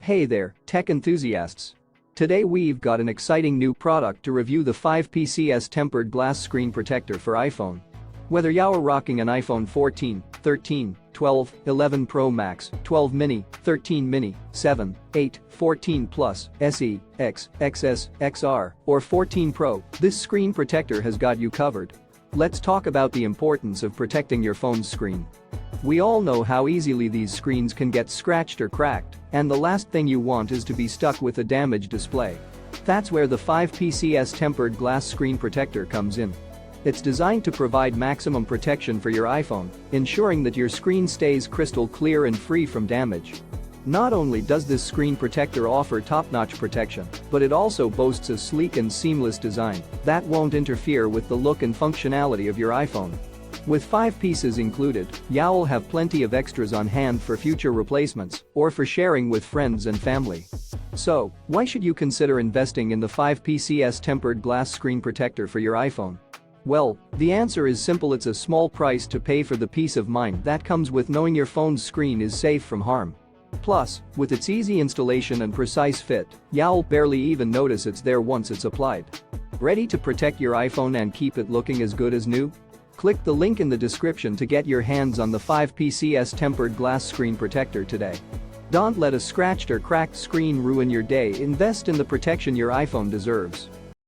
Hey there, tech enthusiasts. Today we've got an exciting new product to review, the 5PCS tempered glass screen protector for iPhone. Whether you're rocking an iPhone 14, 13, 12, 11 Pro Max, 12 mini, 13 mini, 7, 8, 14 Plus, SE, X, XS, XR, or 14 Pro, this screen protector has got you covered. Let's talk about the importance of protecting your phone's screen. We all know how easily these screens can get scratched or cracked, and the last thing you want is to be stuck with a damaged display. That's where the 5PCS tempered glass screen protector comes in. It's designed to provide maximum protection for your iPhone, ensuring that your screen stays crystal clear and free from damage. Not only does this screen protector offer top-notch protection, but it also boasts a sleek and seamless design that won't interfere with the look and functionality of your iPhone. With 5 pieces included, you'll have plenty of extras on hand for future replacements or for sharing with friends and family. So, why should you consider investing in the 5PCS tempered glass screen protector for your iPhone? Well, the answer is simple: it's a small price to pay for the peace of mind that comes with knowing your phone's screen is safe from harm. Plus, with its easy installation and precise fit, you'll barely even notice it's there once it's applied. Ready to protect your iPhone and keep it looking as good as new? Click the link in the description to get your hands on the 5PCS tempered glass screen protector today. Don't let a scratched or cracked screen ruin your day. Invest in the protection your iPhone deserves.